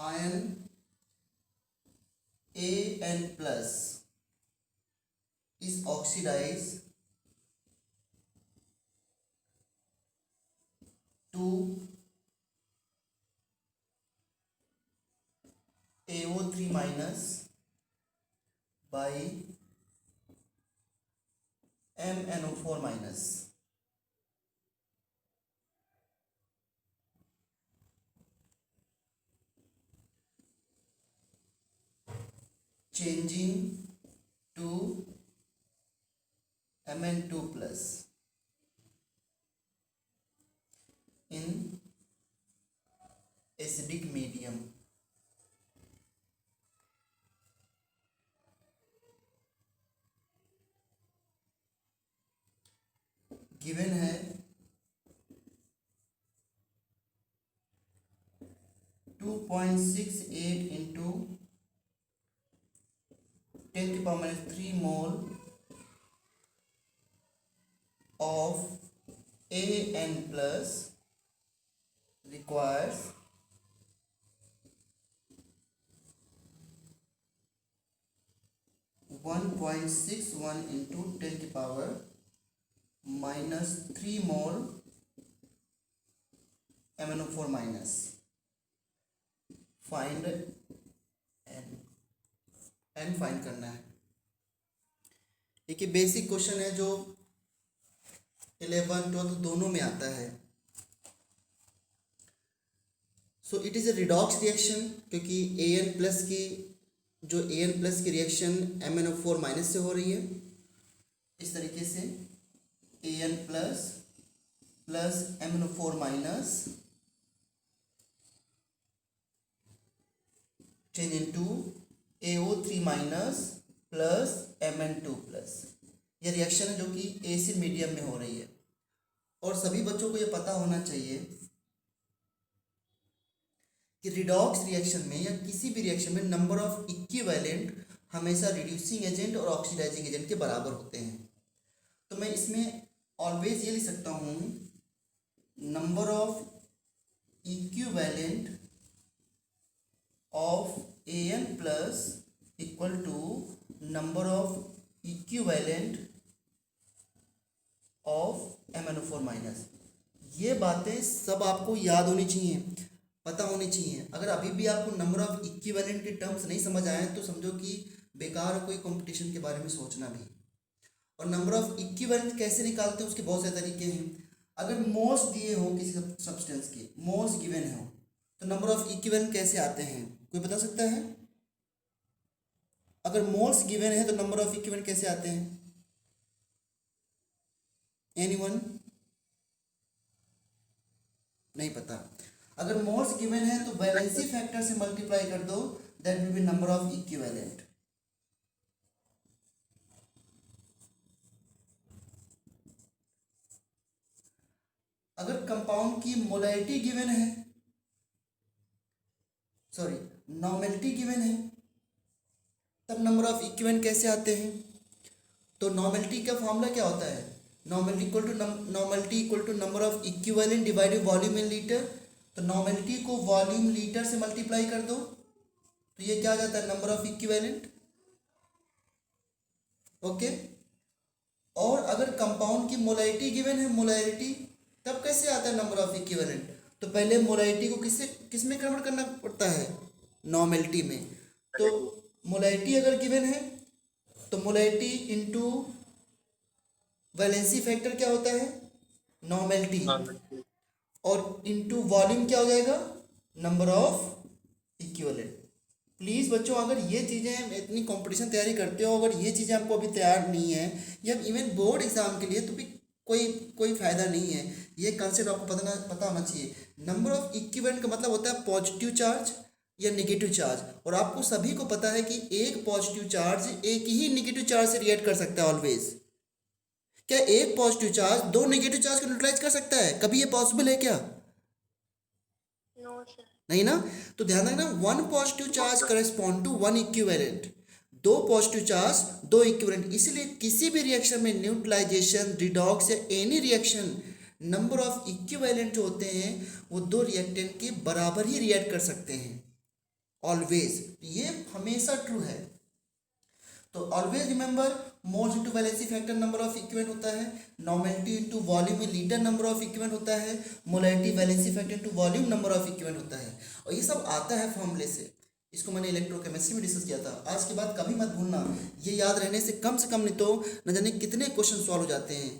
ion An plus is oxidized to AO3 minus by MnO4 minus. Changing to Mn2 plus in acidic medium. Given है 2.68 into 10⁻³ mole of An plus requires 1.61 into 10⁻³ mole MnO4 minus. Find n find करना है। एक basic question है जो 11 12 दोनों में आता है। So it is a redox reaction, क्योंकि An प्लस की रिएक्शन MnO4 माइनस से हो रही है। इस तरीके से An plus MnO4 minus change into AO3 minus plus Mn2 plus. ये रिएक्शन है जो कि एसिड मीडियम में हो रही है। और सभी बच्चों को ये पता होना चाहिए कि रिडॉक्स रिएक्शन में या किसी भी रिएक्शन में नंबर ऑफ इक्विवेलेंट हमेशा रिड्यूसिंग एजेंट और ऑक्सीडाइजिंग एजेंट के बराबर होते हैं। तो मैं इसमें ऑलवेज ये लिख सकता हूँ number of equivalent of An plus equal to number of equivalent of MnO4 minus. ये बातें सब आपको याद होनी चाहिए, पता होनी चाहिए। अगर अभी भी आपको नंबर ऑफ इक्विवेलेंट के टर्म्स नहीं समझ आए तो समझो कि बेकार कोई कंपटीशन के बारे में सोचना भी। और नंबर ऑफ इक्विवेलेंट कैसे निकालते हैं उसके बहुत से तरीके हैं। अगर मोल्स दिए हो किसी सब्सटेंस के, मोल्स गिवन हो, तो नंबर ऑफ इक्विवेलेंट कैसे आते हैं कोई बता सकता है? अगर मोल्स गिवन है तो नंबर ऑफ इक्विवेलेंट कैसे आते हैं? एनीवन? नहीं पता। अगर मोल्स गिवन है तो वैलेंसी फैक्टर से मल्टीप्लाई कर दो, that will be number of equivalent. अगर कंपाउंड की मोलैरिटी गिवन है, सॉरी नॉर्मेलिटी गिवन है, तब नंबर ऑफ इक्विवेलेंट कैसे आते हैं? तो नॉर्मेलिटी का फॉर्मूला क्या होता है? Normality equal to number of equivalent divided volume in litre. तो नॉर्मेलिटी को वॉल्यूम लीटर से मल्टीप्लाई कर दो, तो ये क्या आ जाता है? Number of equivalent. ओके। और अगर कंपाउंड की मोलैरिटी गिवन है, मोलैरिटी, तब कैसे आता है नंबर ऑफ इक्विवेलेंट? तो पहले मोलैरिटी को किस में कन्वर्ट करना पड़ता है? नॉर्मेलिटी में। तो मोलैरिटी अगर गिवन है तो मोलैरिटी इनटू वैलेंसी फैक्टर क्या होता है? नॉर्मेलिटी। और इनटू वॉल्यूम क्या हो जाएगा? Number of equivalent. प्लीज़ बच्चों, अगर ये चीज़ें इतनी कंपटीशन तैयारी करते हो, अगर ये चीज़ें आपको अभी तैयार नहीं है या इवन बोर्ड एग्जाम के लिए, तो भी कोई फ़ायदा नहीं है। ये कंसेप्ट आपको पता होना चाहिए। नंबर ऑफ इक्विवेलेंट का मतलब होता है पॉजिटिव चार्ज या नेगेटिव चार्ज। और आपको सभी को पता है कि एक पॉजिटिव चार्ज एक ही नेगेटिव चार्ज से रिएक्ट कर सकता है ऑलवेज। क्या एक पॉजिटिव चार्ज दो नेगेटिव चार्ज को न्यूट्रलाइज कर सकता है? कभी ये पॉसिबल है क्या? No sir. नहीं ना। तो ध्यान रखना, one positive charge correspond to one equivalent. दो पॉजिटिव चार्ज दो इक्विवेलेंट। इसलिए किसी भी रिएक्शन में न्यूट्रलाइजेशन, रिडॉक्स या any reaction, number of equivalent जो होते हैं वो दो रिएक्टेंट के बराबर ही रिएक्ट कर सकते हैं। ऑलवेज, ये हमेशा ट्रू है। तो always remember, moles into valency factor number of equivalent होता है, नॉर्मेलिटी इंटू वॉल्यूम में लीटर नंबर ऑफ इक्विवेलेंट होता है, molarity valency factor into volume number of equivalent होता है। और ये सब आता है फॉर्मूले से, इसको मैंने इलेक्ट्रोकेमिस्ट्री में डिस्कस किया था। आज के बाद कभी मत भूलना, ये याद रहने से कम नहीं तो न जाने कितने क्वेश्चन सॉल्व हो जाते हैं,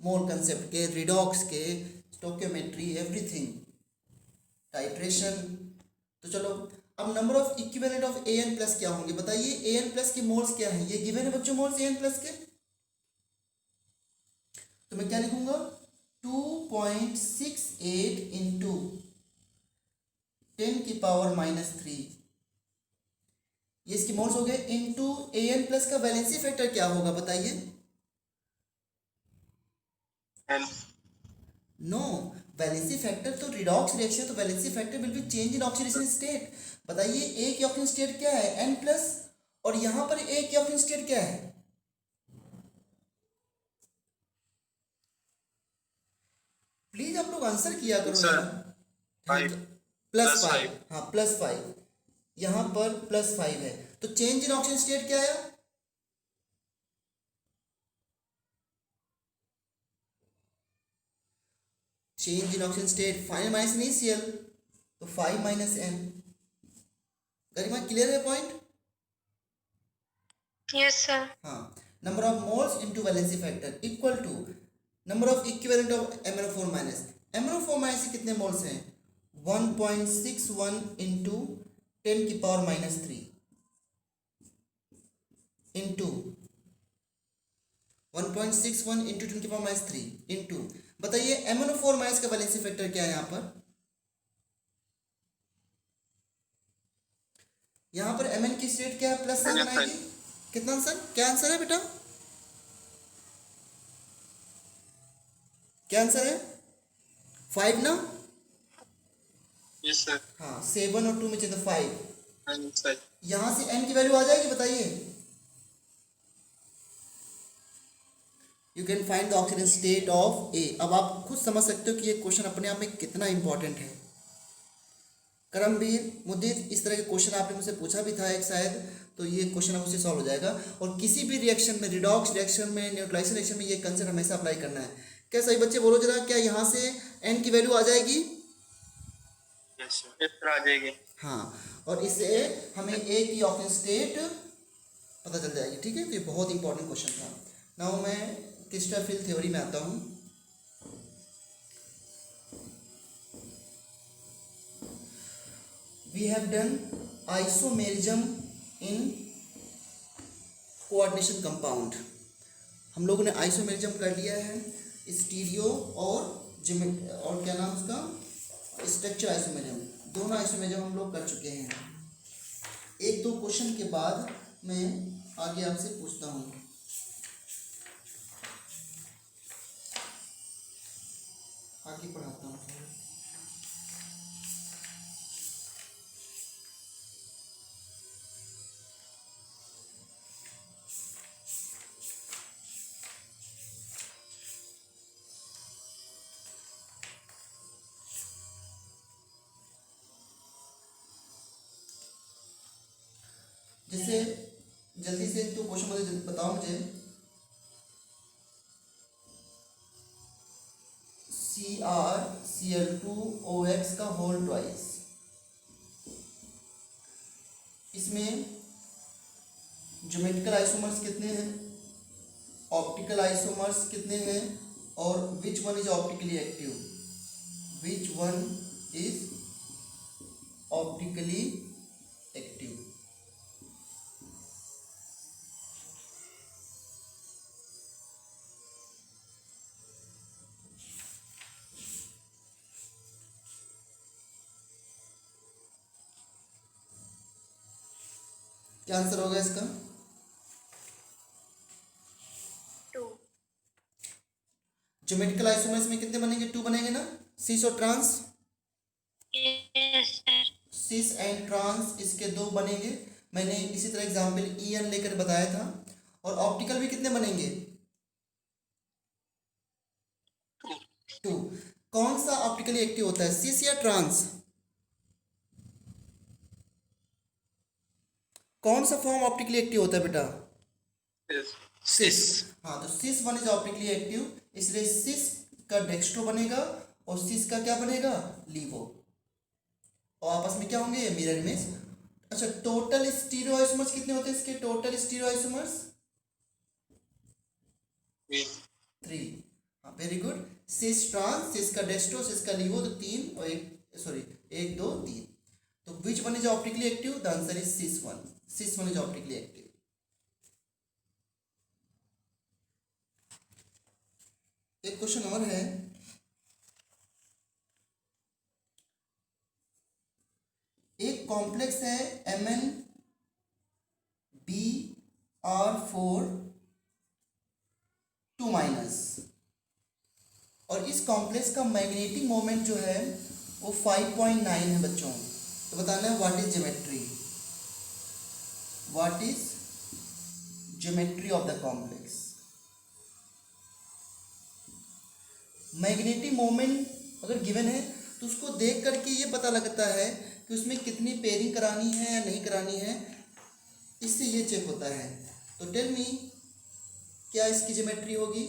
मोल कंसेप्ट के, रिडॉक्स के, स्टोकियोमेट्री, एवरीथिंग, टाइट्रेशन। तो चलो, अब number of equivalent of A N plus क्या होंगे बताइए। ए एन प्लस की मोल्स क्या है, ये गिवन है बच्चों मोल्स ए एन प्लस के। तो मैं क्या लिखूंगा, 2.68 इंटू 10⁻³ ये इसकी मोल्स हो गए, इंटू ए एन प्लस का वैलेंसी फैक्टर क्या होगा बताइए। नो, वैलेंसी फैक्टर तो रिडॉक्स रिएक्शन, तो valency factor will be change in oxidation state. बताइए ए की ऑक्सीडेशन स्टेट क्या है, एन प्लस, और यहां पर ए की ऑक्सीडेशन स्टेट क्या है। प्लीज आप लोग आंसर किया करो यार। +5, हाँ +5, यहां पर +5 है, तो चेंज इन ऑक्सीडेशन स्टेट क्या आया, change in oxidation state final minus initial, तो 5 - n। गरिमा क्लियर है पॉइंट। Yes, sir. हाँ, number of moles into valency factor equal to number of equivalent of MnO4-। MnO4- कितने मोल्स हैं, 1.61 into 10⁻³ into 1.61 into 10⁻³ into, बताइए MnO4- का valency factor क्या है यहाँ पर Mn की स्टेट क्या है, +7 आएगी। कितना आंसर, क्या आंसर है बेटा, क्या आंसर है, 5 ना। Yes sir. हाँ, 7 और 2 में चाहिए तो 5, सर यहां से n की वैल्यू आ जाएगी बताइए। You can find the oxygen state of A. अब आप खुद समझ सकते हो कि ये क्वेश्चन अपने आप में कितना इंपॉर्टेंट है। करमवीर, मुद्दीद, इस तरह के क्वेश्चन आपने मुझसे पूछा भी था एक शायद, तो ये क्वेश्चन अब उससे सॉल्व हो जाएगा। और किसी भी रिएक्शन में, रिडॉक्स रिएक्शन में, न्यूट्रलाइजेशन रिएक्शन में ये कंसेप्ट हमेशा अप्लाई करना है। क्या सही बच्चे बोलो जरा, क्या यहाँ से n की वैल्यू आ जाएगी। यस सर, आ जाएगी। हाँ, और इससे हमें ए की ऑक्सीजन स्टेट पता चल जाएगी। ठीक है, तो ये बहुत इंपॉर्टेंट क्वेश्चन था। नाउ मैं क्रिस्टोफिल थ्योरी में आता हूँ। We have done isomerism in coordination compound. हम लोगों ने आइसोमेरिज्म कर लिया है, स्टीरियो और क्या नाम उसका, स्ट्रक्चर आइसोमेरिज्म, दोनों आइसोमेरिज्म हम लोग कर चुके हैं। एक दो क्वेश्चन के बाद मैं आगे आपसे पूछता हूँ। आगे पढ़ाता हूँ। जैसे जल्दी से तो क्वेश्चन मुझे बताओ मुझे, CrCl2OX का होल ट्वाइस, इसमें ज्योमेट्रिकल आइसोमर्स कितने हैं, ऑप्टिकल आइसोमर्स कितने हैं, और विच one is optically active, which one is optically active. क्या आंसर होगा इसका, 2. ज्योमेट्रिकल आइसोमर्स में कितने बनेंगे, 2 बनेंगे ना, सिस और trans, Yes, sir. Cis and trans इसके 2 बनेंगे। मैंने इसी तरह एग्जाम्पल EN लेकर बताया था। और ऑप्टिकल भी कितने बनेंगे, 2। कौन सा ऑप्टिकली एक्टिव होता है, सिस या ट्रांस, कौन सा फॉर्म ऑप्टिकली एक्टिव होता है बेटा? Yes. सिस। हाँ, तो सिस वन इज ऑप्टिकली एक्टिव, इसलिए सिस का डेक्स्ट्रो बनेगा और सिस का क्या बनेगा? लीवो। और आपस में क्या होंगे? Mirror image. अच्छा, टोटल स्टीरियो आइसोमर्स कितने होते हैं इसके? Total stereo isomers 3। हाँ, वेरी गुड। सिस ट्रांस, सिस का डेस्ट्रो, सिस का लीवो, तो 3 और 1, सॉरी 1 2 3। तो which one is optically active? The answer is cis one. Cis one is optically active. एक क्वेश्चन और है। एक कॉम्प्लेक्स है Mn Br4 2 माइनस, और इस कॉम्प्लेक्स का मैग्नेटिक मोमेंट जो है वो 5.9 है बच्चों। तो बताना है what is geometry, what is geometry of the complex. Magnetic moment अगर गिवन है तो उसको देख करके ये पता लगता है कि उसमें कितनी पेयरिंग करानी है या नहीं करानी है, इससे ये चेक होता है। तो टेल मी, क्या इसकी ज्योमेट्री होगी?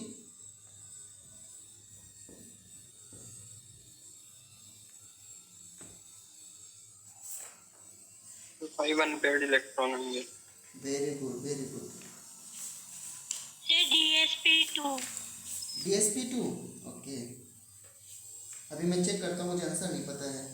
तो 5 अनपेयर्ड इलेक्ट्रॉन होंगे। Very good, very good. से DsP2। DsP2, okay. अभी मैं चेक करता हूँ, मुझे आंसर नहीं पता है।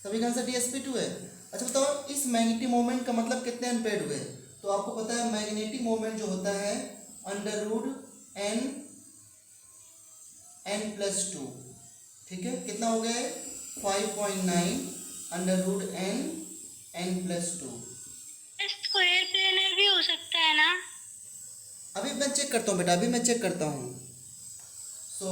सभी का आंसर DsP2 है। अच्छा बताओ, इस मैग्नेटिक मोमेंट का मतलब कितने अनपेयर्ड हुए? तो आपको पता है मैग्नेटिक मोमेंट जो होता है अंडर रूट n+2, ठीक है। कितना हो गया है? 5.9 under root n+2। Square planar भी हो सकता है ना? अभी मैं चेक करता हूँ बेटा, अभी मैं चेक करता हूँ। So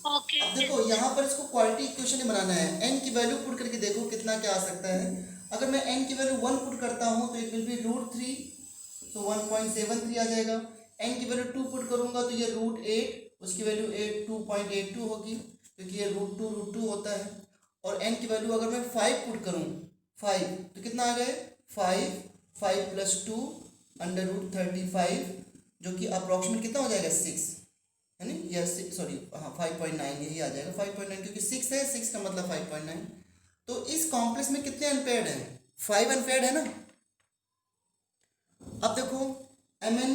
okay. अब देखो, यहाँ पर इसको क्वालिटी इक्वेशन ही बनाना है। n की वैल्यू पुट करके देखो कितना क्या आ सकता है। अगर मैं n की वैल्यू 1 पुट करता हूँ तो इट विल बी √3, तो 1.73 आ जाएगा। n की वैल्यू 2 पुट करूंगा तो ये √8, उसकी वैल्यू 2.82 होगी, क्योंकि ये √2 होता है। और n की वैल्यू अगर मैं 5 पुट करूँ, 5, तो कितना आ गए? 5 + 2 √35, जो कि अप्रॉक्सीमेट कितना हो जाएगा? 6, है नहीं? या सॉरी, हाँ 5.9 यही आ जाएगा। 5.9 क्योंकि 6 है, 6 का मतलब 5.9। तो इस कॉम्प्लेक्स में कितने अनपेयर्ड हैं? 5 अनपेयर्ड है ना। अब देखो, Mn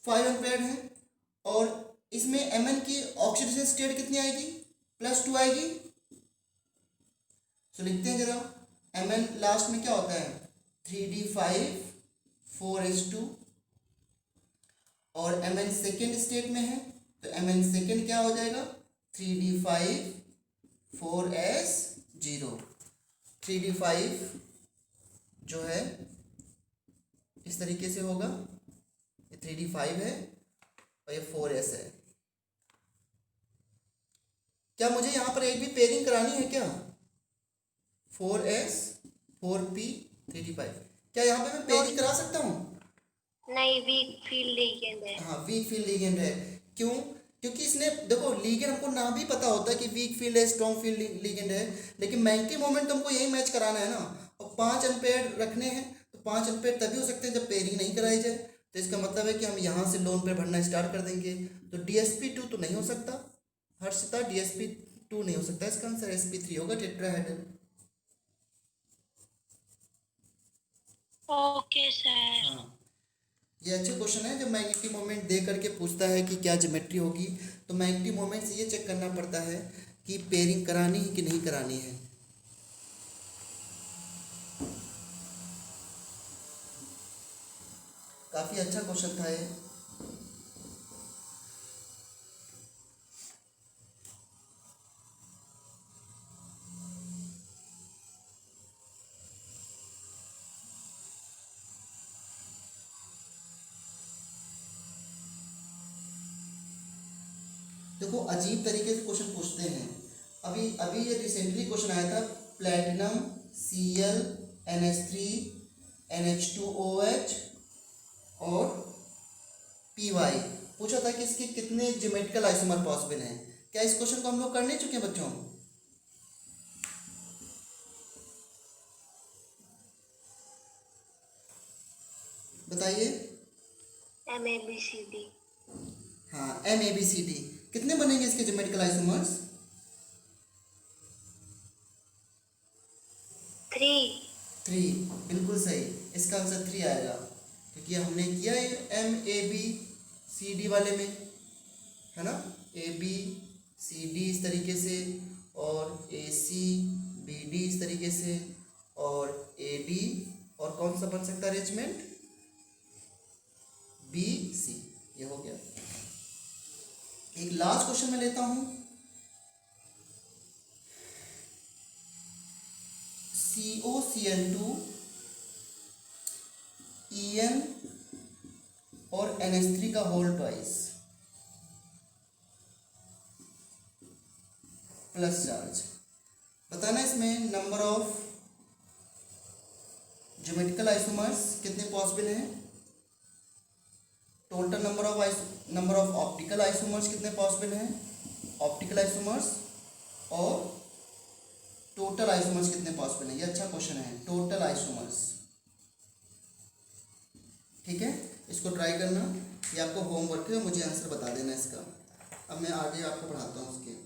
5 अनपेयर्ड है, और इसमें Mn की ऑक्सीडेशन स्टेट कितनी आएगी? +2 आएगी। तो लिखते हैं जरा, Mn लास्ट में क्या होता है? 3d5 4s2, और Mn सेकेंड स्टेट में है तो Mn सेकेंड क्या हो जाएगा? 3d5 4s0। 3d5 जो है इस तरीके से होगा, ये 3d5 है और ये 4s है। क्या मुझे यहाँ पर एक भी पेयरिंग करानी है क्या? 4s 4p 3d5, क्या यहाँ पे मैं पेयरिंग करा सकता हूँ? नहीं, वीक फील्ड लीजेंड है। हाँ, वीक फील्ड लीगेंड है। क्यों? क्योंकि इसने देखो, लीगेंड हमको ना भी पता होता है कि वीक फील्ड है, स्ट्रॉन्ग फील्ड लीगेंड है, लेकिन मैग्नेटिक मोमेंट तो हमको यही मैच कराना है ना। और 5 अनपेयर रखने हैं, तो 5 अनपेयर तभी हो सकते हैं जब पेयरिंग नहीं कराई जाए। तो इसका मतलब है कि हम यहाँ से लोन पे भरना स्टार्ट कर देंगे। तो DsP2 तो नहीं हो सकता हर्षिता, DsP2 नहीं हो सकता, इसका आंसर sp3 होगा, टेट्राहेड्रल। Okay sir. हाँ, ये अच्छे क्वेश्चन है। जब मैग्नेटिक मोमेंट दे करके पूछता है कि क्या ज्योमेट्री होगी, तो मैग्नेटिक मोमेंट से ये चेक करना पड़ता है कि पेयरिंग करानी है कि नहीं करानी है। काफ़ी अच्छा क्वेश्चन था ये। देखो अजीब तरीके से क्वेश्चन पूछते हैं। अभी अभी ये रिसेंटली क्वेश्चन आया था, प्लेटिनम Cl NH3 NH2OH और Py पूछा था कि इसके कितने ज्योमेट्रिकल आइसोमर पॉसिबल हैं। क्या इस क्वेश्चन को हम लोग कर नहीं चुके हैं बच्चों? बताइए। MABCD हाँ MABCD कितने बनेंगे इसके ज्योमेट्रिकल आइसोमर्स? 3 बिल्कुल सही, इसका आंसर 3 आएगा क्योंकि हमने किया है MABCD वाले में, है ना, ABCD इस तरीके से और ACBD इस तरीके से और AD और कौन सा बन सकता है अरेंजमेंट? BC। ये हो गया। एक लास्ट क्वेश्चन मैं लेता हूं, COCl2 En और NH3 का होल ट्वाइस प्लस चार्ज। बताना इसमें नंबर ऑफ ज्योमेट्रिकल आइसोमर्स कितने पॉसिबल हैं, total number of optical isomers कितने पॉसिबल हैं, ऑप्टिकल आइसोमर्स और टोटल आइसोमर्स कितने पॉसिबल हैं। ये अच्छा क्वेश्चन है, टोटल आइसोमर्स। ठीक है, इसको ट्राई करना, ये आपको होमवर्क है, मुझे आंसर बता देना इसका। अब मैं आगे आपको पढ़ाता हूँ उसके।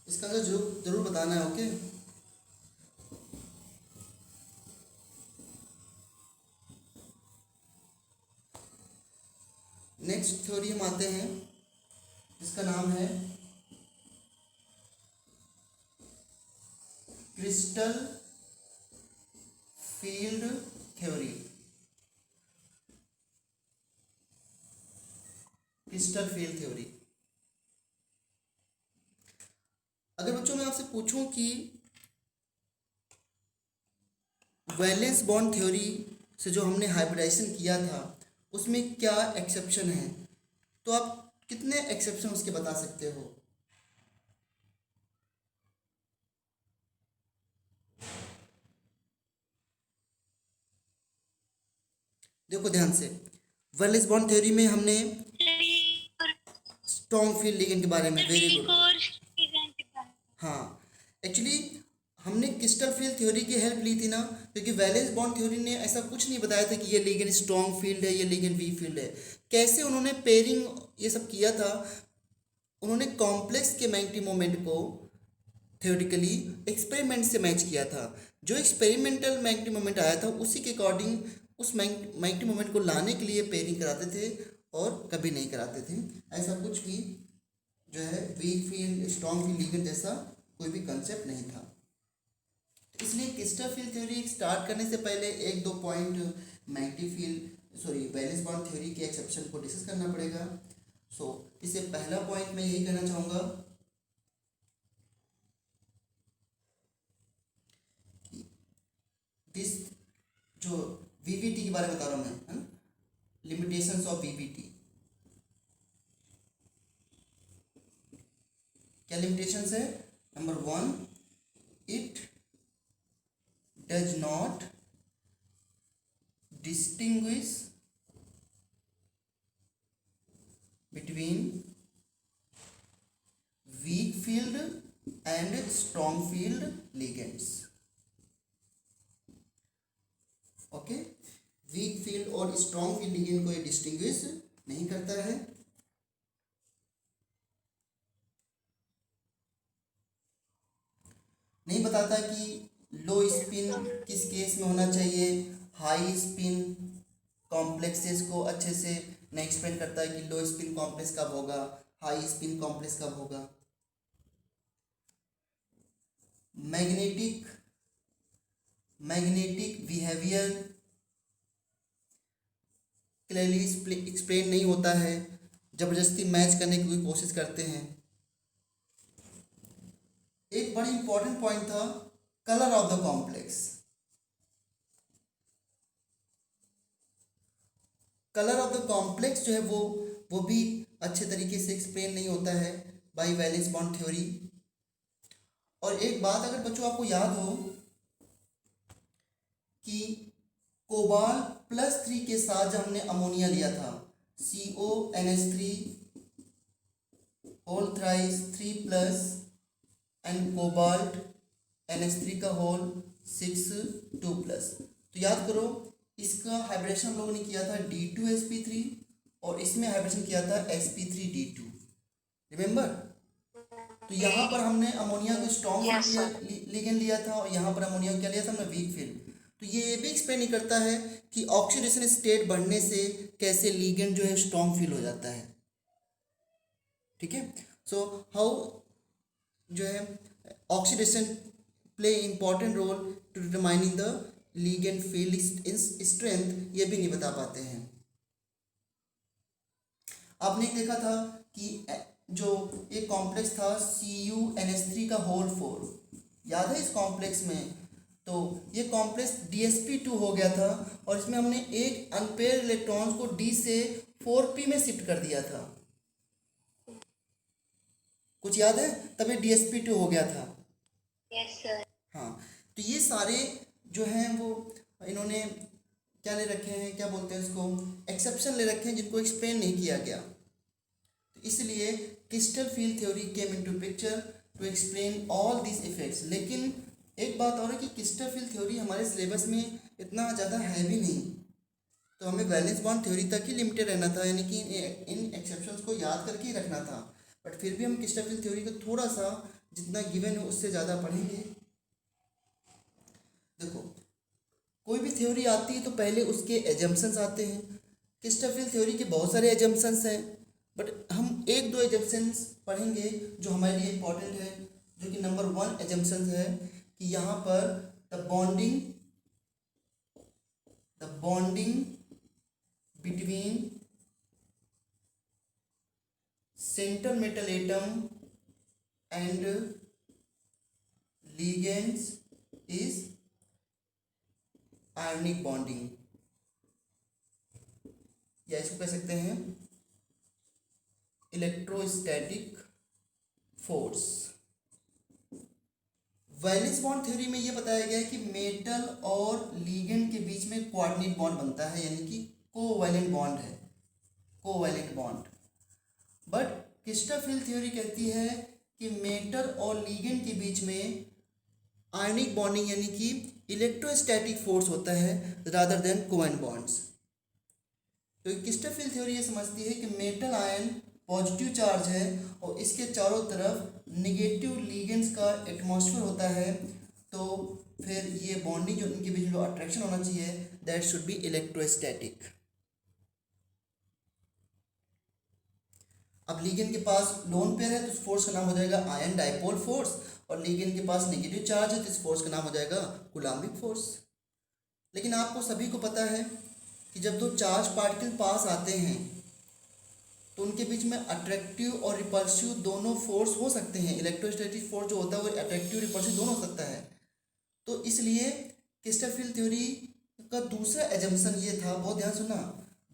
इसका आंसर जरूर बताना है। ओके, नेक्स्ट थ्योरी हम आते हैं, इसका नाम है crystal field theory. Crystal field theory. अगर बच्चों मैं आपसे पूछूं कि वैलेंस बॉन्ड थ्योरी से जो हमने हाइब्रिडाइजेशन किया था उसमें क्या एक्सेप्शन है, तो आप कितने एक्सेप्शन उसके बता सकते हो? देखो ध्यान से, वैलेंस बॉन्ड थ्योरी में हमने स्ट्रॉन्ग फील्ड लिगेंड के बारे में, वेरी गुड। हाँ, एक्चुअली हमने क्रिस्टल फील्ड थ्योरी की हेल्प ली थी ना, क्योंकि वैलेंस बॉन्ड थ्योरी ने ऐसा कुछ नहीं बताया था कि ये लिगेंड स्ट्रॉन्ग फील्ड है, ये लिगेंड वीक फील्ड है। कैसे उन्होंने पेयरिंग ये सब किया था, उन्होंने कॉम्प्लेक्स के मैग्नेटिक मोमेंट को थ्योरेटिकली एक्सपेरिमेंट से मैच किया था। जो एक्सपेरिमेंटल मैग्नेटिक मोमेंट आया था उसी के अकॉर्डिंग उस मैग्नेटिक मोमेंट को लाने के लिए पेयरिंग कराते थे और कभी नहीं कराते थे। ऐसा कुछ भी जो है weak field strong field ligand जैसा कोई भी कंसेप्ट नहीं था। इसलिए क्रिस्टल फील्ड थ्योरी स्टार्ट करने से पहले एक दो point magnetic field valence bond theory के एक्सेप्शन को डिस्कस करना पड़ेगा। इससे पहला पॉइंट मैं यही कहना चाहूँगा कि दिस जो वीवीटी के बारे में बता रहा हूँ मैं, है ना, लिमिटेशंस ऑफ वीवीटी। क्या लिमिटेशंस है? Number 1, it does not distinguish between weak field and strong field ligands। Okay, weak field और स्ट्रॉन्ग फील्ड लिगेंड को ये डिस्टिंग्विश नहीं करता है। नहीं बताता कि लो स्पिन किस केस में होना चाहिए, हाई स्पिन कॉम्प्लेक्सेस को अच्छे से नहीं एक्सप्लेन करता है कि लो स्पिन कॉम्प्लेक्स कब होगा, हाई स्पिन कॉम्प्लेक्स कब होगा। मैग्नेटिक बिहेवियर क्लियरली एक्सप्लेन नहीं होता है। ज़बरदस्ती मैच करने की कोशिश करते हैं। एक बड़ी इंपॉर्टेंट पॉइंट था colour of the complex. Colour of the complex जो है वो भी अच्छे तरीके से एक्सप्लेन नहीं होता है बाय वैलेंस बॉन्ड थ्योरी। और एक बात अगर बच्चों आपको याद हो कि कोबाल्ट+3 के साथ जब हमने अमोनिया लिया था CONH3 whole thrice 3+ and cobalt NH3 का होल 6 2+, तो याद करो इसका हाइब्रिडेशन हम लोगों ने किया था D2sp3 और इसमें हाइब्रिडेशन किया था sp3d2, रिमेंबर। तो यहाँ पर हमने अमोनिया को स्ट्रॉन्ग लिगेंड लिया था और यहाँ पर अमोनिया को क्या लिया था हमने, वीक फील्ड। तो ये भी एक्सप्लेन नहीं करता है कि ऑक्सीडेशन स्टेट बढ़ने से कैसे लिगेंड जो है स्ट्रॉन्ग फील हो जाता है। ठीक है, सो हाउ जो है oxidation play important role to determining the ligand field in strength, ये भी नहीं बता पाते हैं। आपने देखा था कि जो एक कॉम्प्लेक्स था CuNH3 का होल 4, याद है इस कॉम्प्लेक्स में, तो ये कॉम्प्लेक्स DsP2 हो गया था और इसमें हमने एक अनपेयर इलेक्ट्रॉन्स को D से 4p में शिफ्ट कर दिया था, कुछ याद है, तब ये DsP2 हो गया था। Yes sir. हाँ, तो ये सारे जो हैं वो इन्होंने क्या ले रखे हैं, क्या बोलते हैं इसको, एक्सेप्शन ले रखे हैं जिनको एक्सप्लेन नहीं किया गया। तो इसलिए crystal field theory came into picture to explain all this effects. लेकिन एक बात और है कि क्रिस्टल फील्ड थ्योरी हमारे सिलेबस में इतना ज़्यादा है भी नहीं, तो हमें वैलेंस बॉन्ड थ्योरी तक ही लिमिटेड रहना था, यानी कि इन एक्सेप्शंस को याद करके ही रखना था। बट फिर भी हम क्रिस्टल फील्ड थ्योरी को थोड़ा सा जितना गिवन है उससे ज़्यादा पढ़ेंगे। देखो, कोई भी थ्योरी आती है तो पहले उसके एजम्पशंस आते हैं। क्रिस्टल फील्ड थ्योरी के बहुत सारे एजम्पशंस हैं, बट हम एक दो एजम्पशंस पढ़ेंगे जो हमारे लिए इम्पोर्टेंट है, जो कि नंबर 1 एजम्पशन है कि यहाँ पर the bonding between central metal atom and ligands is ionic bonding, या इसको कह सकते हैं electrostatic force. Valence bond theory में ये बताया गया है कि मेटल और लिगेंड के बीच में कोऑर्डिनेट बॉन्ड बनता है, यानी कि कोवैलेंट बॉन्ड है, covalent bond. But crystal field theory कहती है कि मेटल और लिगेंड के बीच में आयनिक बॉन्डिंग यानी कि इलेक्ट्रोस्टैटिक फोर्स होता है रादर देन कोवैलेंट बॉन्ड्स। तो क्रिस्टल फील्ड थ्योरी ये समझती है कि मेटल आयन पॉजिटिव चार्ज है और इसके चारों तरफ नेगेटिव लिगेंड्स का एटमॉस्फेयर होता है, तो फिर ये बॉन्डिंग जो उनके बीच में जो अट्रैक्शन होना चाहिए दैट शुड बी इलेक्ट्रोस्टैटिक। अब लिगेंड के पास लोन पेयर है तो उस फोर्स का नाम हो जाएगा आयन डाइपोल फोर्स, और लिगेंड के पास नेगेटिव चार्ज है तो इस फोर्स का नाम हो जाएगा कूलम्बिक फोर्स। लेकिन आपको सभी को पता है कि जब दो चार्ज पार्टिकल पास आते हैं तो उनके बीच में अट्रैक्टिव और रिपल्सिव दोनों फोर्स हो सकते हैं। इलेक्ट्रोस्टैटिक फोर्स जो होता है वो अट्रैक्टिव रिपल्सिव दोनों हो सकता है। तो इसलिए क्रिस्टल फील्ड थ्योरी का दूसरा एजम्पशन ये था, बहुत ध्यान सुनना,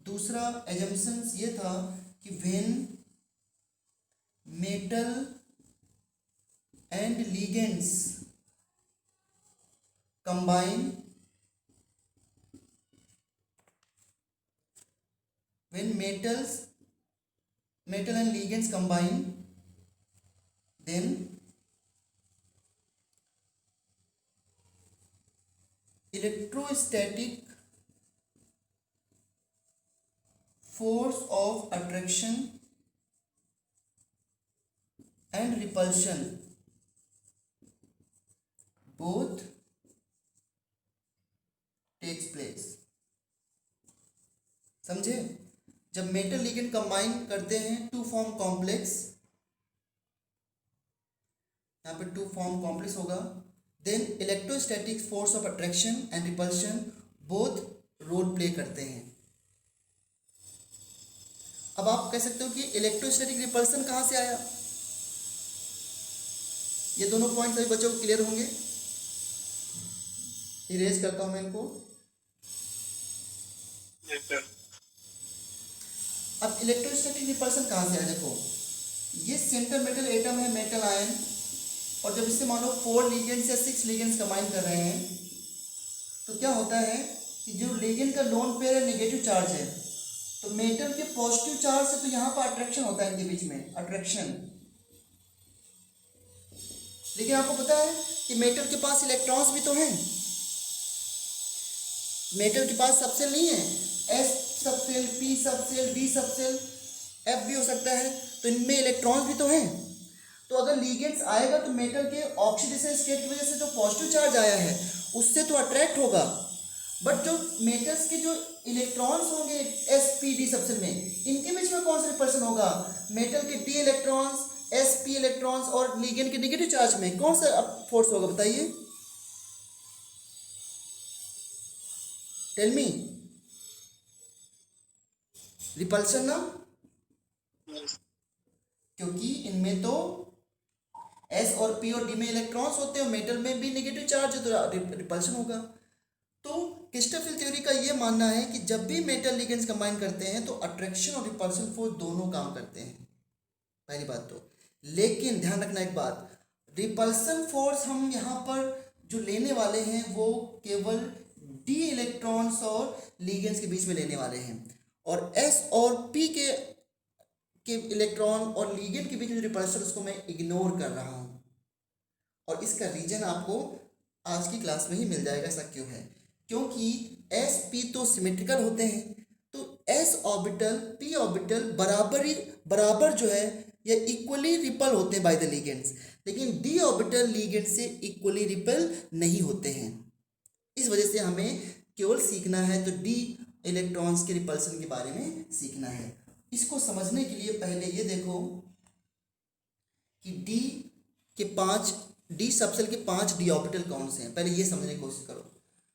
दूसरा एजम्पशन ये था कि when metal and ligands combine, when metal and ligands combine, then electrostatic force of attraction and repulsion both takes place। समझे? जब मेटल लिगेंड कंबाइन करते हैं टू फॉर्म कॉम्प्लेक्स, यहाँ पे टू फॉर्म कॉम्प्लेक्स होगा, then electrostatic force of attraction and repulsion both role play करते हैं। अब आप कह सकते हो कि इलेक्ट्रोस्टैटिक रिपल्सन कहाँ से आया। ये दोनों पॉइंट सभी बच्चों को क्लियर होंगे। इरेज करता हूं मैं इनको। Yes, sir. अब इलेक्ट्रोस्टैटिक रिपल्सन कहाँ से आया, देखो ये सेंटर मेटल एटम है, मेटल आयन, और जब इससे मानो 4 लिगेंड्स या 6 लिगेंड्स कंबाइन कर रहे हैं तो क्या होता है कि जो लिगेंड का लोन पेयर है नेगेटिव चार्ज है, तो मेटल के पॉजिटिव चार्ज से तो यहाँ पर अट्रैक्शन होता है इनके बीच में, अट्रैक्शन। लेकिन आपको पता है कि मेटल के पास इलेक्ट्रॉन्स भी तो हैं, मेटल के पास सबसेल नहीं है, S subshell, P subshell, D subshell, F भी हो सकता है, तो इनमें इलेक्ट्रॉन्स भी तो हैं। तो अगर लिगेंड्स आएगा तो मेटल के ऑक्सीडेशन स्टेट की वजह से जो पॉजिटिव चार्ज आया है उससे तो अट्रैक्ट होगा, बट जो मेटल्स के जो इलेक्ट्रॉन्स होंगे एस पी डी सबसेल में, इनके बीच में कौन सा रिपल्सन होगा, मेटल के D electrons, S P electrons और लिगेंड के नेगेटिव चार्ज में कौन सा फोर्स होगा बताइए, टेल मी। रिपल्सन ना, Yes. क्योंकि इनमें तो एस और पी और डी में इलेक्ट्रॉन्स होते हैं, मेटल में भी नेगेटिव चार्ज है तो रिपल्शन होगा। तो क्रिस्टोफिल थ्योरी का ये मानना है कि जब भी मेटल लिगेंड्स कंबाइन करते हैं तो अट्रैक्शन और रिपल्शन फोर्स दोनों काम करते हैं, पहली बात तो। लेकिन ध्यान रखना एक बात, रिपल्सन फोर्स हम यहाँ पर जो लेने वाले हैं वो केवल डी इलेक्ट्रॉन्स और लिगेंड्स के बीच में लेने वाले हैं, और एस और पी के इलेक्ट्रॉन और लिगेंड के बीच में जो रिपल्सन उसको मैं इग्नोर कर रहा हूँ, और इसका रीजन आपको आज की क्लास में ही मिल जाएगा। ऐसा क्यों है, क्योंकि एस पी तो सिमेट्रिकल होते हैं, तो एस ऑर्बिटल पी ऑर्बिटल बराबर जो है या इक्वली रिपल होते हैं बाय द लिगेंड्स, लेकिन डी ऑर्बिटल लिगेंड से इक्वली रिपल नहीं होते हैं। इस वजह से हमें केवल सीखना है तो डी इलेक्ट्रॉन्स के रिपल्सन के बारे में सीखना है। इसको समझने के लिए पहले ये देखो कि डी सबसेल के 5 डी ऑर्बिटल कौन से हैं, पहले ये समझने की कोशिश करो।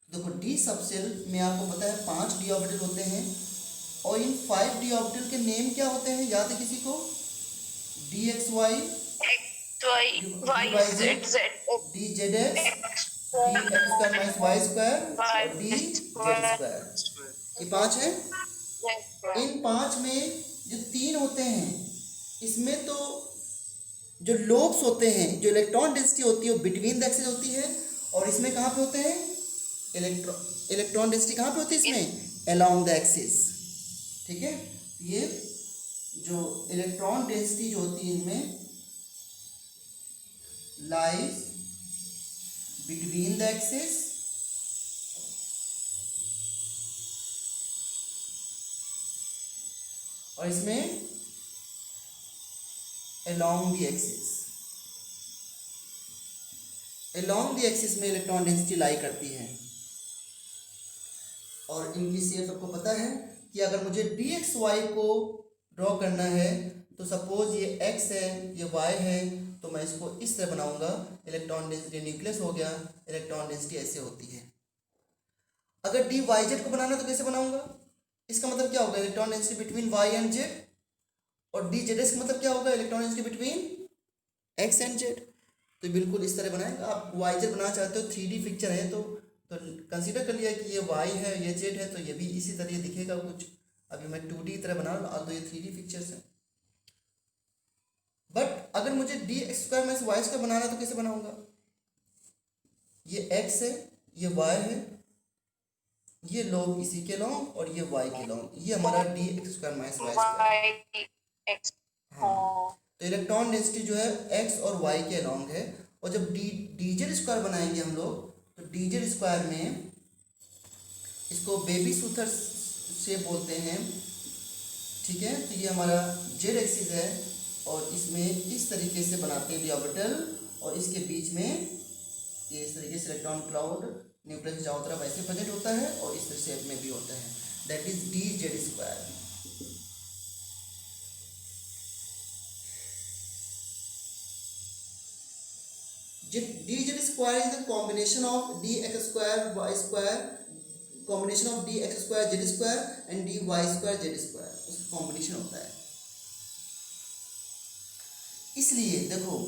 देखो डी सबसेल में आपको पता है 5 डी ऑर्बिटल होते हैं, और इन 5 डी ऑर्बिटल के नेम क्या होते हैं, याद है किसी को, D X Y, D Z X, D X square minus Y square और डी जेड स्क्वायर, ये 5 है। इन 5 में जो 3 होते हैं इसमें तो जो लोब्स होते हैं, जो इलेक्ट्रॉन डेंसिटी होती है वो बिटवीन द एक्सिस होती है, और इसमें कहाँ पे होते हैं इलेक्ट्रॉन डेंसिटी कहाँ पे होती है इसमें, अलोंग द एक्सिस, ठीक है। ये जो इलेक्ट्रॉन डेंसिटी जो होती है इनमें लाइज बिटवीन द एक्सिस और इसमें along the axis, along the axis में इलेक्ट्रॉन डेंसिटी लाई करती है। और इनकी शेप सबको पता है कि अगर मुझे डी एक्स वाई को ड्रॉ करना है तो सपोज ये एक्स है ये वाई है, तो मैं इसको इस तरह बनाऊंगा, इलेक्ट्रॉन डेंसिटी न्यूक्लियस हो गया, इलेक्ट्रॉन डेंसिटी ऐसे होती है। अगर डी वाई जेड को बनाना तो कैसे बनाऊंगा, इसका मतलब क्या होगा, electron density between Y and Z, और डी जेड एस का मतलब क्या होगा, electron density between X and Z. तो बिल्कुल इस तरह बनाएगा। आप वाई जेड बनाना चाहते हो, 3D पिक्चर है तो कंसीडर कर लिया कि ये वाई है ये जेड है, तो ये भी इसी तरह दिखेगा कुछ। अभी मैं 2D की तरह बना रहा हूँ, तो ये 3D पिक्चर्स है। बट अगर मुझे D X square minus Y square बनाना तो कैसे बनाऊंगा, ये एक्स है ये वाई है, ये लॉग इसी के लॉन्ग और ये वाई के लॉन्ग, ये हमारा D X square minus Y square. हाँ, तो इलेक्ट्रॉन डेंसिटी जो है एक्स और वाई के लॉन्ग है, और जब डी जेड स्क्वायर बनाएंगे हम लोग तो डी जेड स्क्वायर में इसको बेबी सूथर से बोलते हैं, ठीक है। तो ये हमारा जेड एक्सिस है और इसमें इस तरीके से बनाते हैं डी ऑर्बिटल, और इसके बीच में ये इस तरीके से इलेक्ट्रॉन क्लाउड न्यूक्लियस चारों तरफ ऐसे प्रेजेंट होता है और इस शेप में भी होता है, that is D Z square. D Z square is the combination of D X square Y square, combination of D X square Z square and D Y square Z square, उसका combination होता है। इसलिए देखो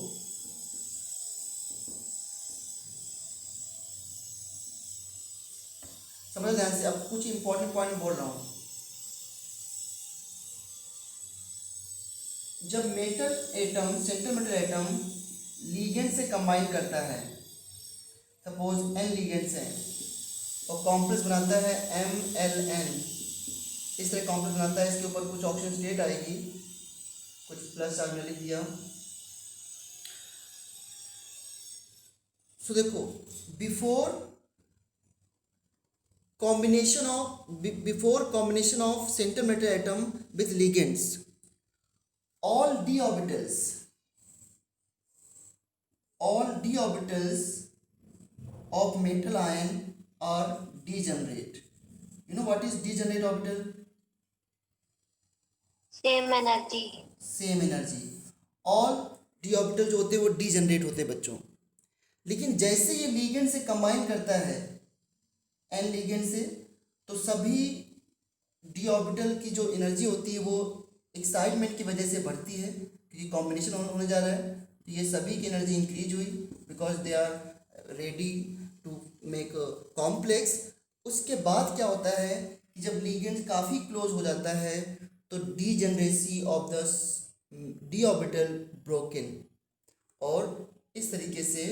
समझो ध्यान से, अब कुछ इंपॉर्टेंट पॉइंट बोल रहा हूं। जब metal atom, central metal atom ligand से कंबाइन करता है, सपोज n लीगेंड्स हैं और कॉम्प्लेक्स बनाता है MLN, इस तरह कॉम्प्लेक्स बनाता है। इसके ऊपर कुछ ऑक्सीजन स्टेट आएगी, कुछ प्लस चार्ज मैंने लिख दिया। सो देखो, before combination of central metal atom with ligands, all d orbitals of metal ion are degenerate. You know what is degenerate orbital? Same energy. Same energy. All d orbital जो होते हैं वो degenerate होते हैं बच्चों। लेकिन जैसे ये लीगेंड से कंबाइन करता है n लीगेंड से, तो सभी d ऑर्बिटल की जो एनर्जी होती है वो एक्साइटमेंट की वजह से बढ़ती है, क्योंकि कॉम्बिनेशन होने जा रहा है। तो ये सभी की एनर्जी इंक्रीज हुई because they are ready to make complex. उसके बाद क्या होता है कि जब लीगेंड काफ़ी क्लोज हो जाता है तो degeneracy of the d orbital broken, और इस तरीके से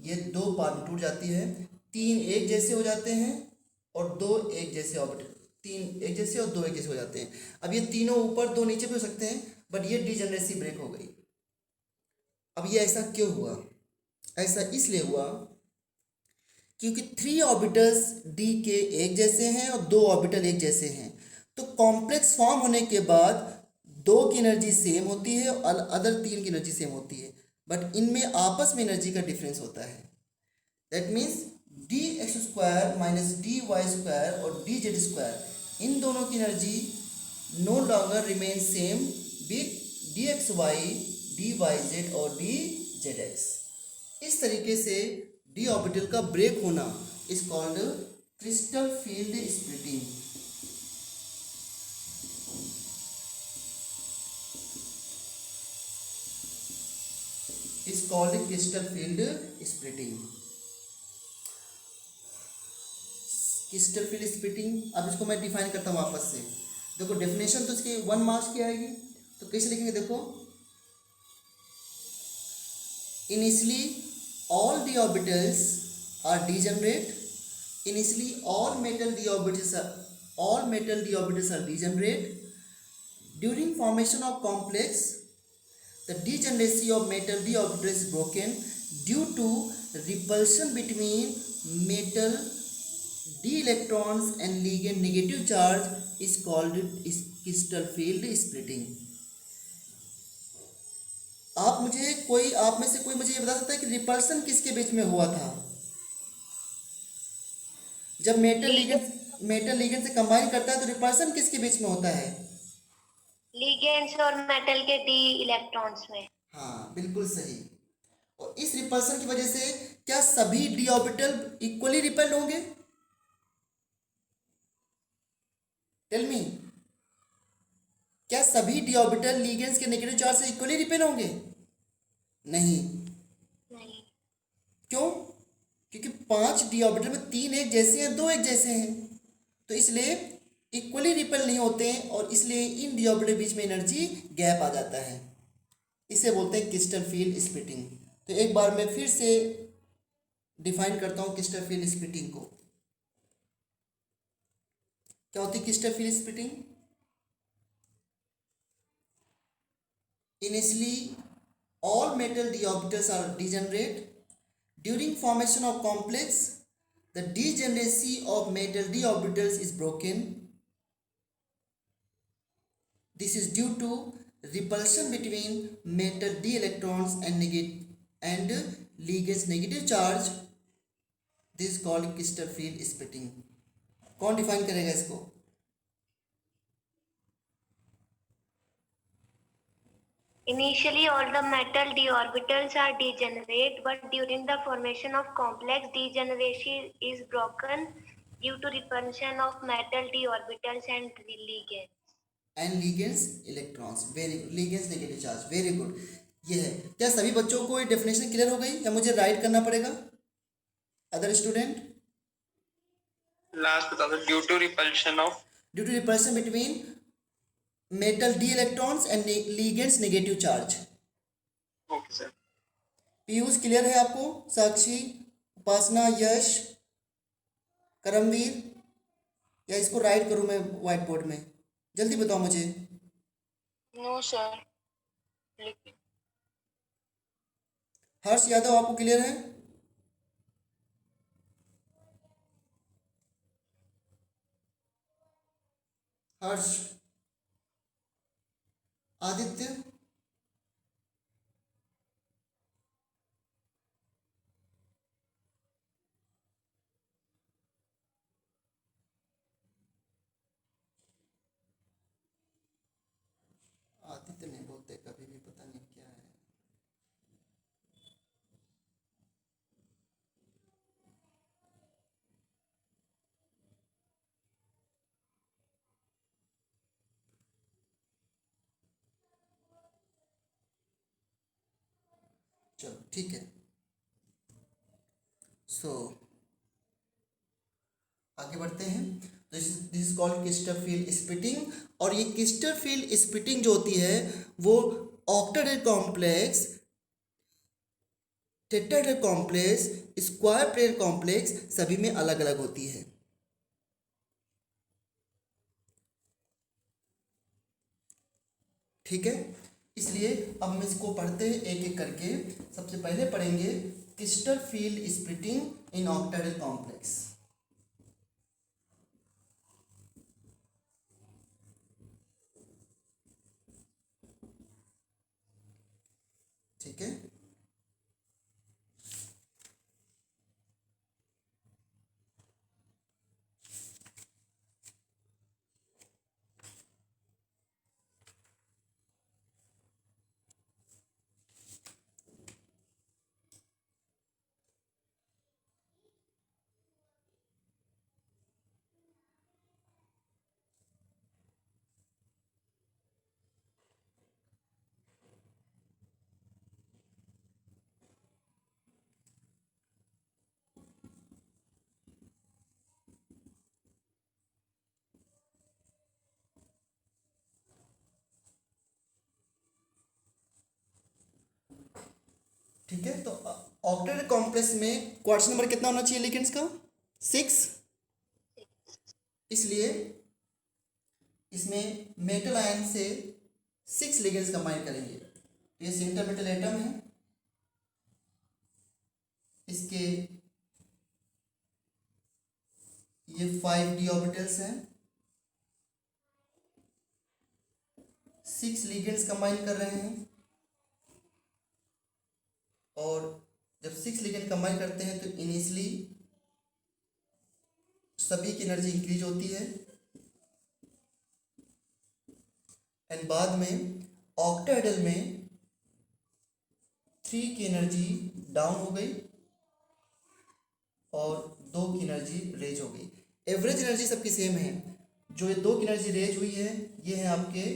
ये दो पार्ट में टूट जाती है। तीन एक जैसे हो जाते हैं और दो एक जैसे ऑर्बिटल, तीन एक जैसे और दो एक जैसे हो जाते हैं। अब ये तीनों ऊपर दो नीचे भी हो सकते हैं, बट ये डीजनरेसी ब्रेक हो गई। अब ये ऐसा क्यों हुआ? ऐसा इसलिए हुआ क्योंकि 3 ऑर्बिटल्स d के एक जैसे हैं और 2 ऑर्बिटल एक जैसे हैं। तो कॉम्प्लेक्स फॉर्म होने के बाद 2 की एनर्जी सेम होती है और अदर 3 की एनर्जी सेम होती है, बट इनमें आपस में एनर्जी का डिफरेंस होता है। That means dx² minus dy² और dz², इन दोनों की energy no longer remain same with dxy, dyz और dzx। इस तरीके से d ऑर्बिटल का ब्रेक होना is called crystal field splitting. Is called crystal field splitting. Crystal field splitting, अब इसको मैं डिफाइन करता हूँ वापस से। देखो डेफिनेशन तो इसकी 1 मार्क्स की आएगी, तो कैसे लिखेंगे? देखो, initially all d orbitals are degenerate. Initially all metal d orbitals are degenerate. During formation of complex, the degeneracy of metal d orbitals is broken due to repulsion between metal d electrons and ligand negative charge is called crystal field splitting. आप में से कोई मुझे ये बता सकता है कि रिपल्सन किसके बीच में हुआ था? जब मेटल लीगेंड से कंबाइन करता है तो रिपल्सन किसके बीच में होता है? लिगेंड्स और मेटल के डी इलेक्ट्रॉन्स में। हाँ, बिल्कुल सही। और इस रिपल्सन की वजह से क्या सभी d ऑर्बिटल इक्वली रिपेल्ड होंगे? टेल मी, क्या सभी d ऑर्बिटल लिगेंड्स के नेगेटिव चार्ज से इक्वली रिपेल होंगे? नहीं। क्यों? क्योंकि 5 d ऑर्बिटल में 3 एक जैसे हैं, 2 एक जैसे हैं, तो इसलिए इक्वली रिपेल नहीं होते हैं और इसलिए इन d ऑर्बिटल के बीच में एनर्जी गैप आ जाता है। इसे बोलते हैं क्रिस्टल फील्ड स्प्लिटिंग। तो एक बार मैं फिर से डिफाइन करता हूँ क्रिस्टल फील्ड स्प्लिटिंग को। क्या होती है crystal field splitting? Initially, all metal d orbitals are degenerate. During formation of complex, the degeneracy of metal d orbitals is broken. This is due to repulsion between metal d electrons and ligands negative charge. This is called crystal field splitting. कौन define करेगा इसको? Initially, all the metal d orbitals are degenerate, but during the formation of complex, degeneration is broken due to repulsion of metal d orbitals and ligands. And ligands electrons, very good, ligands negative charge, very good. ये है। क्या सभी बच्चों को ये definition clear हो गई या मुझे राइट करना पड़ेगा? Other student? लास्ट बता दो, due to repulsion of. Due to repulsion between metal D electrons and ligands negative charge. Okay sir. Piyush clear है आपको? साक्षी, उपासना, यश, करमवीर, या इसको राइट करूं मैं व्हाइट बोर्ड में? जल्दी बताओ मुझे। नो सर, लिखिए। हर्ष यादव, आपको क्लियर है? हर्ष, आदित्य, आदित्य नहीं बोलते कभी भी, पता नहीं क्या है। चलो ठीक है। सो आगे बढ़ते हैं। This is called crystal field splitting. और ये क्रिस्टरफील्ड स्प्लिटिंग जो होती है वो octahedral complex, tetrahedral complex, square plane complex सभी में अलग अलग होती है। ठीक है, इसलिए अब हम इसको पढ़ते हैं एक एक करके। सबसे पहले पढ़ेंगे क्रिस्टरफील्ड स्प्लिटिंग इन ऑक्टेहेड्रल कॉम्प्लेक्स। ठीक है, ठीक है। तो ऑक्टेहेड्रल कॉम्प्लेक्स में क्वार्ट्स नंबर कितना होना चाहिए लिगेंड्स का? 6। इसलिए इसमें मेटल आयन से 6 लिगेंड्स कंबाइन करेंगे। ये सेंटर मेटल एटम है, इसके ये 5d ऑर्बिटल्स हैं, 6 लिगेंड्स कंबाइन कर रहे हैं। और जब 6 लिगेंड कंबाइन करते हैं तो इनिशियली सभी की एनर्जी इंक्रीज होती है एंड बाद में ऑक्टेहेड्रल में 3 की एनर्जी डाउन हो गई और 2 की एनर्जी रेज हो गई। एवरेज एनर्जी सबकी सेम है। जो ये 2 की एनर्जी रेज हुई है ये है आपके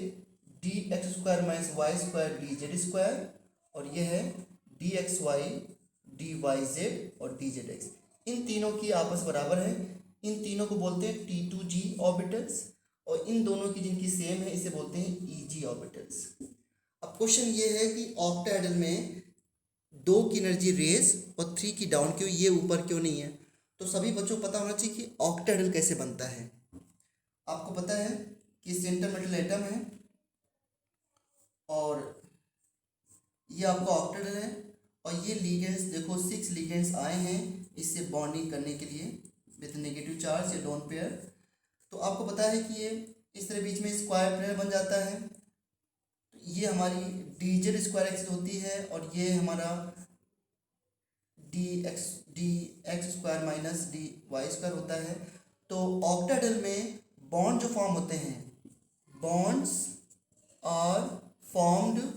D X square minus Y square D Z square, और ये है D X Y D Y Z और डी जेड एक्स। इन तीनों की आपस बराबर है। इन तीनों को बोलते हैं T2G ऑर्बिटल्स, और इन दोनों की जिनकी सेम है इसे बोलते हैं EG ऑर्बिटल्स। अब क्वेश्चन ये है कि ऑक्टेहेड्रल में 2 की एनर्जी रेज और 3 की डाउन क्यों, ये ऊपर क्यों नहीं है? तो सभी बच्चों को पता होना चाहिए कि ऑक्टेहेड्रल कैसे बनता है। आपको पता है कि सेंटर मेटल एटम है और ये आपका ऑक्टेहेड्रल है, और ये लिगेंड्स देखो 6 लिगेंड्स आए हैं इससे बॉन्डिंग करने के लिए विद नेगेटिव चार्ज या लोन पेयर। तो आपको पता है कि ये इस तरह बीच में स्क्वायर पेयर बन जाता है। ये हमारी डी जेड स्क्वायर एक्स होती है और ये हमारा D X square minus D Y square होता है। तो ऑक्टेहेड्रल में बॉन्ड जो फॉर्म होते हैं, bonds are formed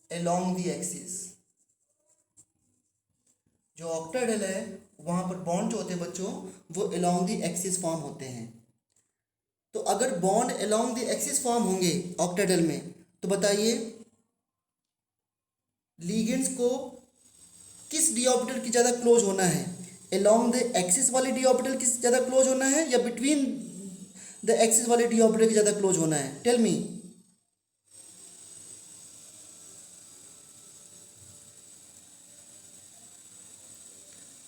along the axis। जो ऑक्टेहेड्रल है वहाँ पर बॉन्ड जो होते हैं बच्चों वो along the axis फॉर्म होते हैं। तो अगर bond along the axis form होंगे ऑक्टेडल में, तो बताइए लिगेंड्स को किस डी ऑर्बिटल की ज़्यादा क्लोज होना है? अलोंग द एक्सिस वाले डी ऑर्बिटल की ज़्यादा क्लोज होना है या बिटवीन द एक्सिस वाले डी ऑर्बिटल की ज़्यादा क्लोज होना है? Tell me.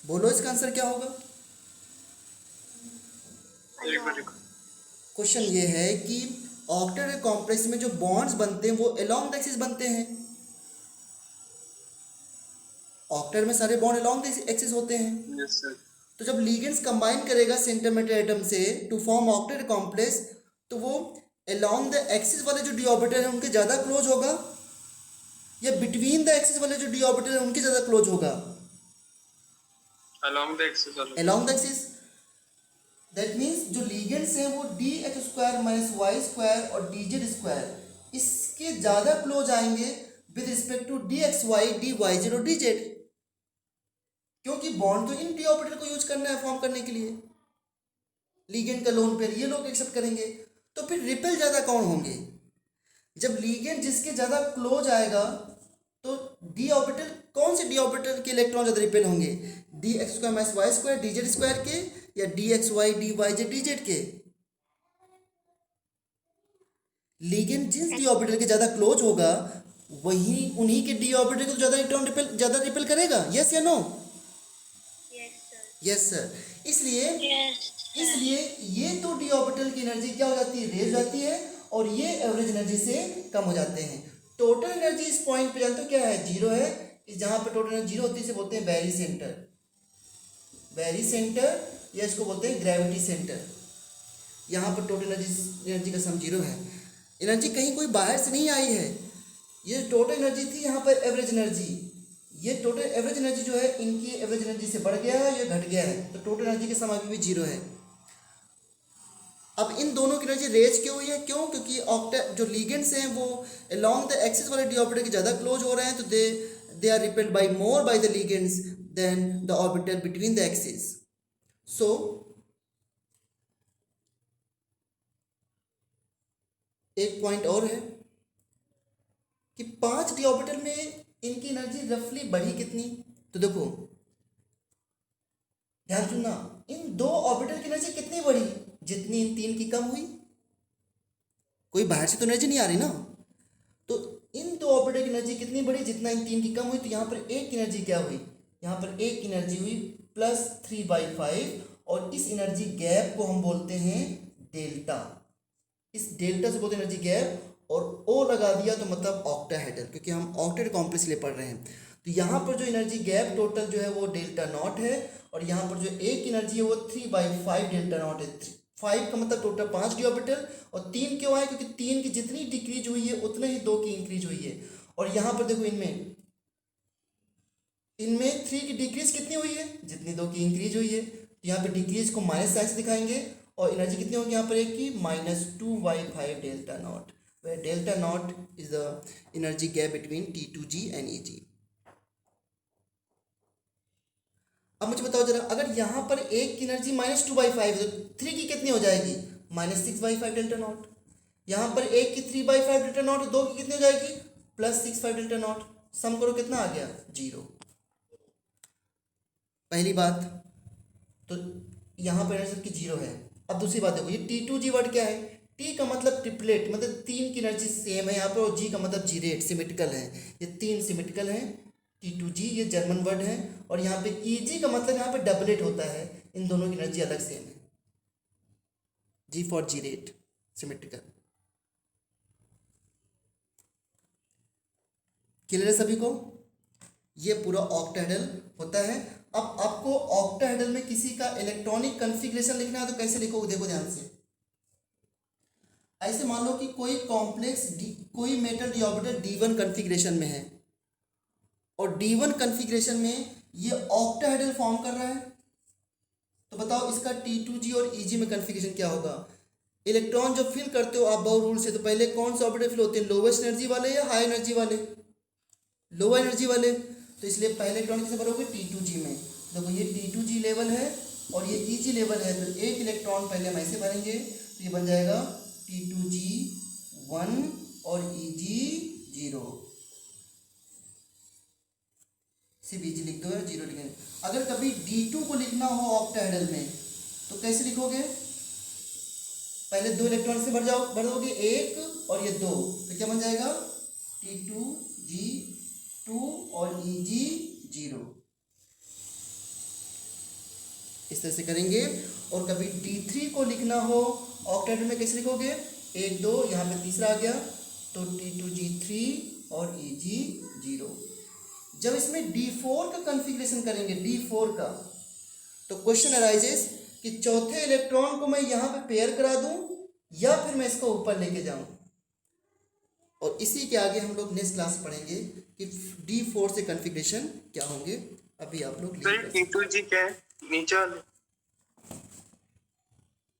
बोलो इसका आंसर क्या होगा? क्वेश्चन ये है कि ऑक्टेडल कॉम्प्लेक्स में जो बॉन्ड्स बनते हैं वो अलोंग द एक्सिस बनते हैं। ऑक्टेट में सारे बॉन्ड अलोंग द एक्सिस होते हैं। Yes, sir. तो जब लिगेंड्स कंबाइन करेगा सेंटरमेटल एटम से टू फॉर्म ऑक्टेट कॉम्प्लेक्स, तो वो अलोंग द एक्सिस वाले जो डी ऑर्बिटल हैं उनके ज़्यादा क्लोज होगा या बिटवीन द एक्सिस वाले जो डी ऑर्बिटल हैं उनके ज़्यादा क्लोज होगा? Along the axis. Along the axis. That means जो लिगेंड्स हैं वो D X square minus Y square और डी जेड स्क्वायर इसके ज़्यादा क्लोज आएंगे with respect to D X Y, D Y Z और डी जेड, क्योंकि बॉन्ड तो इन डी ऑर्बिटल को यूज करना है फॉर्म करने के लिए। लिगेंड का लोन पेयर ये लोग एक्सेप्ट करेंगे, तो फिर रिपेल ज़्यादा कौन होंगे? जब लिगेंड जिसके ज़्यादा क्लोज आएगा तो डी ऑर्बिटल, कौन से डी ऑर्बिटल के इलेक्ट्रॉन ज़्यादा रिपेल होंगे? D X square minus Y square D Z square के या D X Y D Y Z D Z के? लिगेंड जिस डी ऑर्बिटल के ज़्यादा क्लोज होगा वही उन्हीं के डी ऑर्बिटल को ज़्यादा इलेक्ट्रॉन ज़्यादा रिपेल करेगा। यस या नो? Yes sir. इसलिए ये तो डी ऑर्बिटल की एनर्जी क्या हो जाती है? रेज हो जाती है, और ये एवरेज एनर्जी से कम हो जाते हैं। टोटल एनर्जी इस पॉइंट पे जानते हो क्या है? जीरो है। इस जहाँ पे टोटल एनर्जी जीरो होती है इसे बोलते हैं बैरी सेंटर। बैरी सेंटर या इसको बोलते हैं ग्रेविटी सेंटर। यहाँ पर टोटल एनर्जी का सम जीरो है। एनर्जी कहीं कोई बाहर से नहीं आई है, ये टोटल एनर्जी थी। यहाँ पर एवरेज एनर्जी, ये टोटल एवरेज एनर्जी जो है इनकी एवरेज एनर्जी से बढ़ गया है, ये घट गया है, तो टोटल एनर्जी के सम अभी भी जीरो है। अब इन दोनों की एनर्जी रेज क्यों हुई है? क्यों? क्योंकि ऑक्टेट जो लिगेंड्स हैं वो अलोंग द एक्सिस वाले डी ऑर्बिटल के ज़्यादा क्लोज हो रहे हैं, तो they are repelled by more by the ligands than the orbital between the axis. So एक पॉइंट और है कि 5 डी ऑर्बिटल में इनकी एनर्जी रफली बढ़ी कितनी? तो देखो ध्यान सुनना, इन 2 ऑर्बिटल की एनर्जी कितनी बढ़ी? जितनी इन 3 की कम हुई। कोई बाहर से तो एनर्जी नहीं आ रही ना, तो इन 2 ऑर्बिटल की एनर्जी कितनी बढ़ी? जितना इन 3 की कम हुई। तो यहाँ पर एक की एनर्जी क्या हुई? यहाँ पर एक की एनर्जी हुई +3/5, और इस एनर्जी गैप को हम बोलते हैं डेल्टा। इस डेल्टा से बोलते हैं एनर्जी गैप, और ओ लगा दिया तो मतलब ऑक्टाहेड्रल, क्योंकि हम ऑक्टेट कॉम्प्लेक्स लिए पढ़ रहे हैं। तो यहाँ पर जो एनर्जी गैप टोटल जो है वो डेल्टा नॉट है, और यहाँ पर जो एक एनर्जी है वो 3/5 डेल्टा नॉट है। 5 का मतलब टोटल 5 डी ऑर्बिटल, और 3 क्यों आए? क्योंकि 3 की जितनी डिक्रीज हुई है उतना ही 2 की इंक्रीज हुई है। और यहाँ पर देखो इनमें 3 की डिक्रीज कितनी हुई है? जितनी 2 की इंक्रीज हुई है। तो यहाँ पे डिक्रीज को माइनस साइन से दिखाएंगे, और एनर्जी कितनी होगी यहाँ पर एक की? -2/5 delta not, where delta naught is the energy gap between T2G and EG। अब मुझे बताओ जरा, अगर यहाँ पर एक की एनर्जी -2/5 है तो 3 की कितनी हो जाएगी? -6/5 डेल्टा नॉट। यहाँ पर एक की 3/5 डेल्टा नॉट, 2 की कितनी हो जाएगी? +6/5 डेल्टा नॉट। सम करो कितना आ गया? 0। पहली बात तो यहाँ पर एनर्जी की 0 है। अब दूसरी बात देखो, ये T2G वर्ड क्या है? टी का मतलब ट्रिपलेट, मतलब 3 की एनर्जी सेम है यहाँ पर, और जी का मतलब जीरेट, सिमेट्रिकल है। ये 3 सिमेट्रिकल हैं। T2G ये जर्मन वर्ड है, और यहाँ पे EG का मतलब यहाँ पे डबलेट होता है। इन दोनों की एनर्जी अलग सेम है। जी फॉर जीरेट, सिमेट्रिकल। क्लियर है सभी को? ये पूरा ऑक्टाहेड्रल होता है। अब आपको ऑक्टाहेड्रल में किसी का इलेक्ट्रॉनिक कॉन्फ़िगरेशन लिखना है तो कैसे लिखोगे? देखो ध्यान से। ऐसे मान लो कि कोई कॉम्प्लेक्स कोई metal D orbital D1 configuration में है, और D1 कॉन्फ़िगरेशन में ये ऑक्टाहेड्रल फॉर्म कर रहा है, तो बताओ इसका T2G और EG में कॉन्फ़िगरेशन क्या होगा? इलेक्ट्रॉन जब फिल करते हो आप बाउ रूल से, तो पहले कौन से ऑर्बिटल फिल होते हैं? लोवेस्ट एनर्जी वाले या हाई एनर्जी वाले? लोअर एनर्जी वाले। तो इसलिए पहले इलेक्ट्रॉन किसे भरोगे? T2G में। देखो ये T2G लेवल है और ये EG लेवल है, तो एक इलेक्ट्रॉन पहले हम ऐसे भरेंगे, तो तो ये बन जाएगा T2G1 और Eg0, सिर्फ Eg लिख दो या 0 लिखेंगे। अगर कभी D2 को लिखना हो ऑक्टाहेड्रल में तो कैसे लिखोगे? पहले 2 इलेक्ट्रॉन से भर दोगे, एक और ये 2, तो क्या बन जाएगा T2G2 और Eg0, इस तरह से करेंगे। और कभी D3 को लिखना हो ऑक्टेट में कैसे लिखोगे? 1 2, यहाँ पे तीसरा आ गया तो T2G3 और Eg0। जब इसमें D4 का कॉन्फ़िगरेशन करेंगे, D4 का, तो क्वेश्चन अराइजेस कि चौथे इलेक्ट्रॉन को मैं यहाँ पे पेयर करा दूं या फिर मैं इसको ऊपर लेके जाऊं। और इसी के आगे हम लोग नेक्स्ट क्लास पढ़ेंगे कि D4 से कॉन्फ़िगरेशन क्या होंगे। अभी आप लोग सर T2G क्या है नीचे वाले?